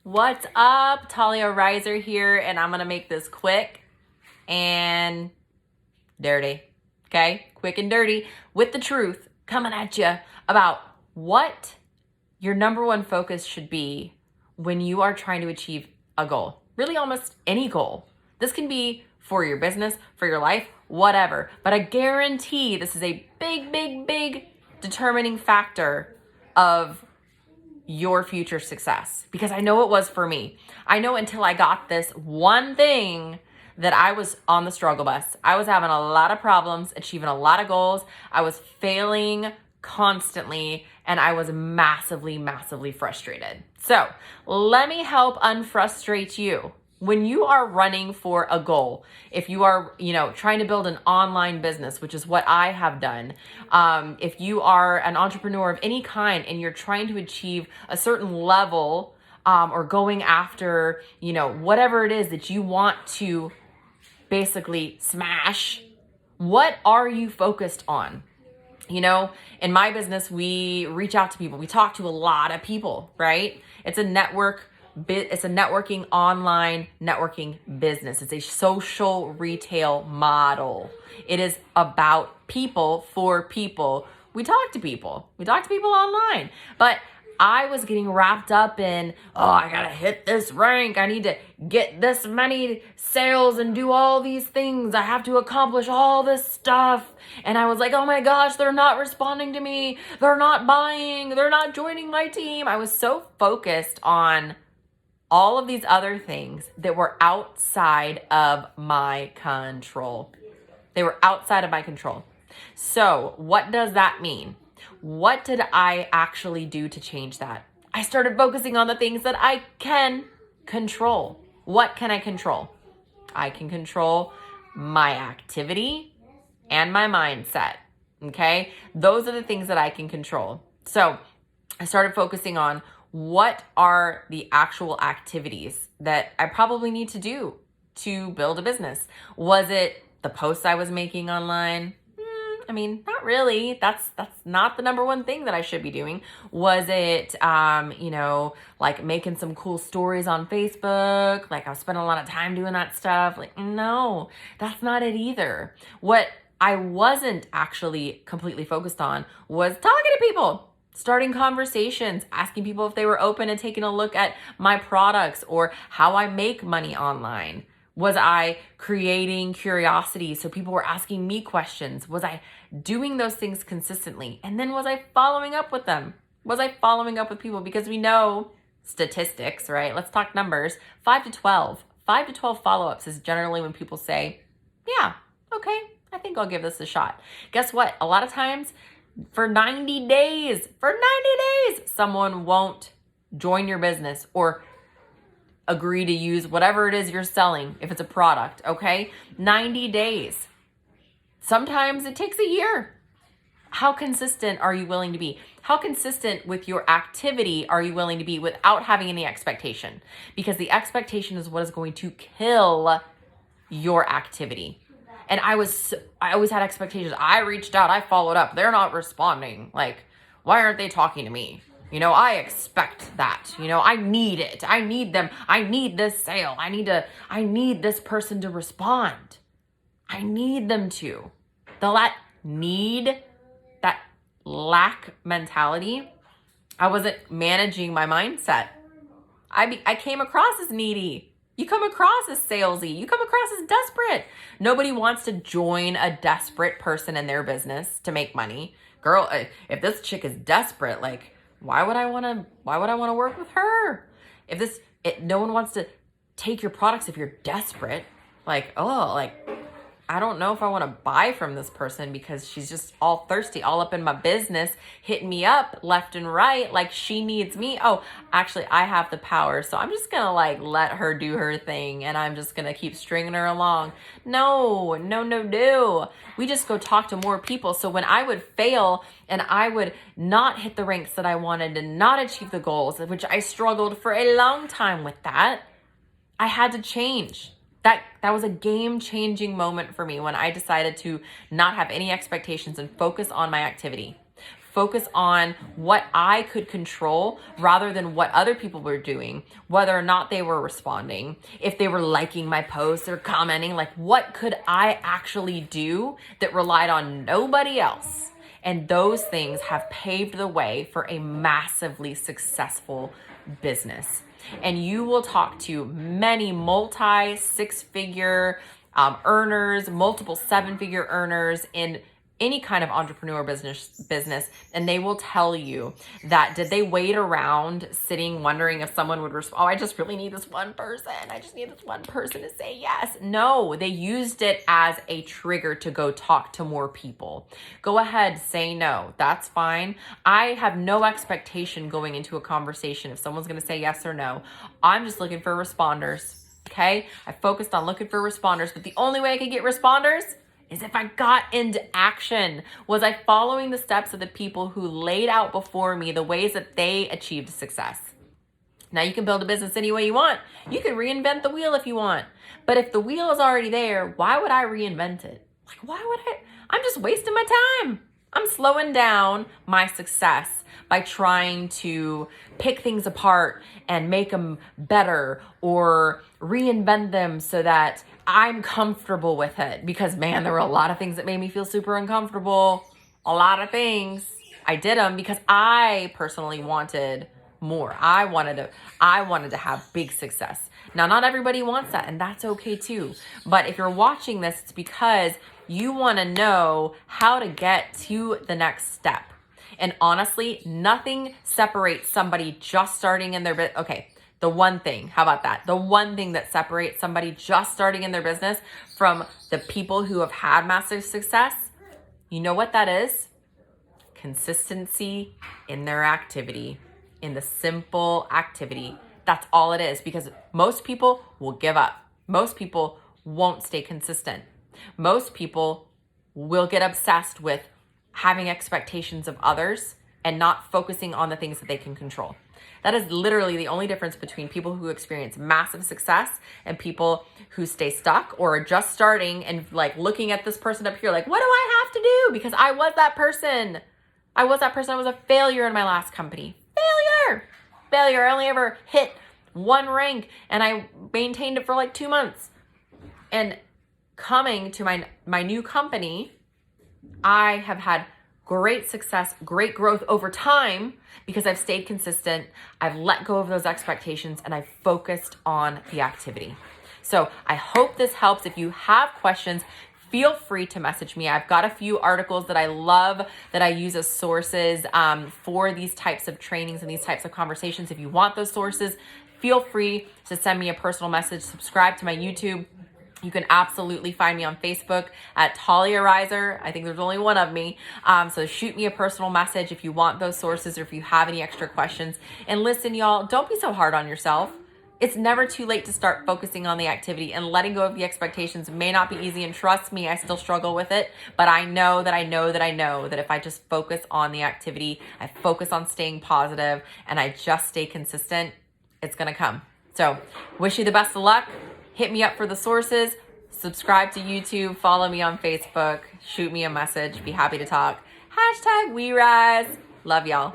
What's up? Talia Reiser here, and I'm gonna make this quick and dirty. Okay? Quick and dirty with the truth coming at you about what your number one focus should be when you are trying to achieve a goal. Really, almost any goal. This can be for your business, for your life, whatever. But I guarantee this is a big determining factor of your future success, because I know it was for me. I know until I got this one thing that I was on the struggle bus. I was having a lot of problems, achieving a lot of goals. I was failing constantly, and I was massively frustrated. So let me help unfrustrate you. When you are running for a goal, if you are, trying to build an online business, which is what I have done, if you are an entrepreneur of any kind and you're trying to achieve a certain level, or going after, whatever it is that you want to basically smash, what are you focused on? In my business, we reach out to people. We talk to a lot of people, right? It's a networking online networking business. It's a social retail model. It is about people for people. We talk to people online, but I was getting wrapped up in, I gotta hit this rank. I need to get this many sales and do all these things. I have to accomplish all this stuff. And I was like, oh my gosh, they're not responding to me. They're not buying. They're not joining my team. I was so focused on all of these other things that were outside of my control. They were outside of my control. So what does that mean? What did I actually do to change that? I started focusing on the things that I can control. What can I control? I can control my activity and my mindset. Okay? Those are the things that I can control. So I started focusing on what are the actual activities that I probably need to do to build a business. Was it the posts I was making online? Not really. That's not the number one thing that I should be doing. Was it, like making some cool stories on Facebook? Like I was spending a lot of time doing that stuff. Like, no, that's not it either. What I wasn't actually completely focused on was talking to people, starting conversations, asking people if they were open and taking a look at my products or how I make money online. Was I creating curiosity so people were asking me questions? Was I doing those things consistently? And then was I following up with them? Was I following up with people? Because we know statistics, right? Let's talk numbers. 5 to 12. 5 to 12 follow-ups is generally when people say, yeah, okay, I think I'll give this a shot. Guess what? A lot of times for 90 days, someone won't join your business or agree to use whatever it is you're selling, if it's a product, okay? 90 days. Sometimes it takes a year. How consistent are you willing to be? How consistent with your activity are you willing to be without having any expectation? Because the expectation is what is going to kill your activity. And I always had expectations. I reached out, I followed up. They're not responding. Like, why aren't they talking to me? I expect that. I need it. I need them. I need this sale. I need this person to respond. I need them to. That lack mentality, I wasn't managing my mindset. I came across as needy. You come across as salesy. You come across as desperate. Nobody wants to join a desperate person in their business to make money. Girl, if this chick is desperate, like, why would I want to work with her? No one wants to take your products if you're desperate. Like, I don't know if I want to buy from this person because she's just all thirsty, all up in my business, hitting me up left and right like she needs me. Oh, actually, I have the power, so I'm just going to let her do her thing and I'm just going to keep stringing her along. No. We just go talk to more people. So when I would fail and I would not hit the ranks that I wanted and not achieve the goals, which I struggled for a long time with that, I had to change. That was a game-changing moment for me when I decided to not have any expectations and focus on my activity. focus on what I could control rather than what other people were doing, whether or not they were responding, if they were liking my posts or commenting, like what could I actually do that relied on nobody else? And those things have paved the way for a massively successful business. And you will talk to many multi six-figure earners, multiple seven-figure earners in any kind of entrepreneur business, and they will tell you that did they wait around sitting wondering if someone would respond? Oh, I just really need this one person. I just need this one person to say yes. No, they used it as a trigger to go talk to more people. Go ahead, say no. That's fine. I have no expectation going into a conversation if someone's going to say yes or no. I'm just looking for responders. Okay? I focused on looking for responders, but the only way I could get responders is if I got into action. Was I following the steps of the people who laid out before me the ways that they achieved success? Now you can build a business any way you want. You can reinvent the wheel if you want. But if the wheel is already there, why would I reinvent it? Like, why would I? I'm just wasting my time. I'm slowing down my success by trying to pick things apart and make them better or reinvent them so that I'm comfortable with it. Because man, there were a lot of things that made me feel super uncomfortable. A lot of things. I did them because I personally wanted more. I wanted to have big success. Now, not everybody wants that, and that's okay too. But if you're watching this, it's because you want to know how to get to the next step. And honestly, nothing separates somebody just starting in their business. Okay, the one thing, how about that? The one thing that separates somebody just starting in their business from the people who have had massive success, you know what that is? Consistency in their activity, in the simple activity. That's all it is, because most people will give up. Most people won't stay consistent. Most people will get obsessed with having expectations of others and not focusing on the things that they can control. That is literally the only difference between people who experience massive success and people who stay stuck or are just starting and like looking at this person up here like, what do I have to do? Because I was that person. I was a failure in my last company. Failure. I only ever hit one rank and I maintained it for like 2 months. And coming to my new company, I have had great success, great growth over time because I've stayed consistent. I've let go of those expectations and I've focused on the activity. So I hope this helps. If you have questions, feel free to message me. I've got a few articles that I love that I use as sources for these types of trainings and these types of conversations. If you want those sources, feel free to send me a personal message. Subscribe to my YouTube. You can absolutely find me on Facebook at Talia Reiser. I think there's only one of me. So shoot me a personal message if you want those sources or if you have any extra questions. And listen, y'all, don't be so hard on yourself. It's never too late to start focusing on the activity, and letting go of the expectations may not be easy. And trust me, I still struggle with it, but I know that if I just focus on the activity, I focus on staying positive, and I just stay consistent, it's going to come. So wish you the best of luck. Hit me up for the sources, subscribe to YouTube, follow me on Facebook, shoot me a message, be happy to talk. #WeRise. Love y'all.